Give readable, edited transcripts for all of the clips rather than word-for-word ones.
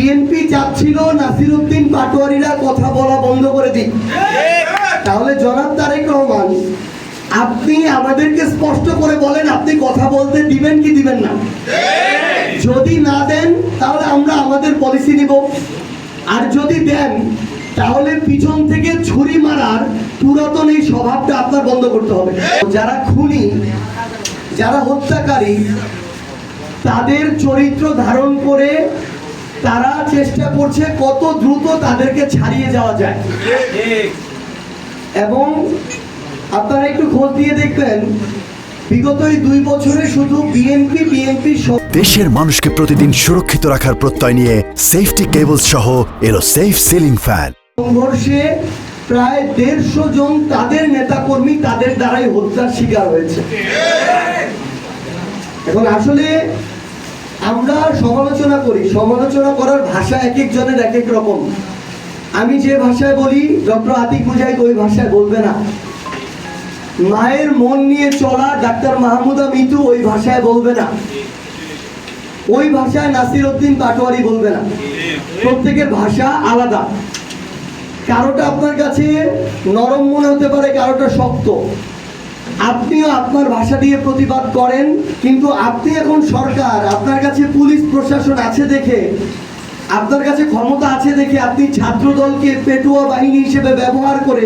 BNP চাচ্ছিল নাসিরউদ্দিন পাটোয়ারিরা কথা বলা বন্ধ করে দিক। তাহলে জনাব তারেক রহমান, আপনি আমাদেরকে স্পষ্ট করে বলেন, আপনি কথা বলতে দিবেন কি দিবেন না? যদি না দেন তাহলে আমরা আমাদের পলিসি নিব, আর যদি দেন তাহলে পিছন থেকে ছুরি মারার পুরাতন এই স্বভাবটা আপনার বন্ধ করতে হবে। যারা খুনি, যারা হত্যাকারী, তাদের চরিত্র ধারণ করে তারা চেষ্টা করছে কত দ্রুত তাদেরকে ছাড়িয়ে যাওয়া যায়। এবং আপনারা একটু খোঁজ দিয়ে দেখবেন, বিগত এই 2 বছরে শুধু বিএনপি দেশের মানুষকে প্রতিদিন সুরক্ষিত রাখার প্রত্যয় নিয়ে সেফটি কেবলস সহ এলো সেফ সিলিং ফ্যান। সংঘর্ষে প্রায় 150 জন তাদের নেতাকর্মী তাদের দ্বারাই হত্যার শিকার হয়েছে। এখন আসলে আমরা সমালোচনা করি, সমালোচনা করার ভাষা এক একজনের এক এক রকম। আমি যে ভাষায় বলি ডক্টর আতিক মুজাহিদ ওই ভাষায় বলবে না। মায়ের মন নিয়ে চলা ডাক্তার মাহমুদা মিতু ওই ভাষায় বলবে না, ওই ভাষায় নাসিরউদ্দিন পাটোয়ারি বলবে না। প্রত্যেকের ভাষা আলাদা। কারোটা আপনার কাছে নরম মনে হতে পারে, কারোটা শক্ত। আপনিও আপনার ভাষা দিয়ে প্রতিবাদ করেন, কিন্তু আপনি এখন সরকার, আপনার কাছে পুলিশ প্রশাসন আছে দেখে, আপনার কাছে ক্ষমতা আছে দেখে আপনি ছাত্র দলকে পেটুয়া বাহিনী হিসেবে ব্যবহার করে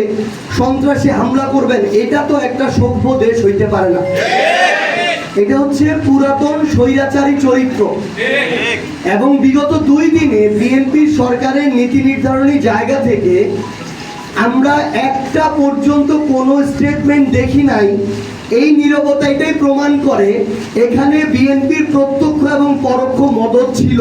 সন্ত্রাসী হামলা করবেন। এটা তো একটা সভ্য দেশ হইতে পারে না। এটা হচ্ছে পুরাতন স্বৈরাচারী চরিত্র। এবং বিগত 2 দিনে বিএনপির সরকারের নীতি নির্ধারণী জায়গা থেকে আমরা একটা পর্যন্ত কোনো স্টেটমেন্ট দেখি নাই। এই নীরবতা এটাই প্রমাণ করে এখানে বিএনপির প্রত্যক্ষ এবং পরোক্ষ মদত ছিল।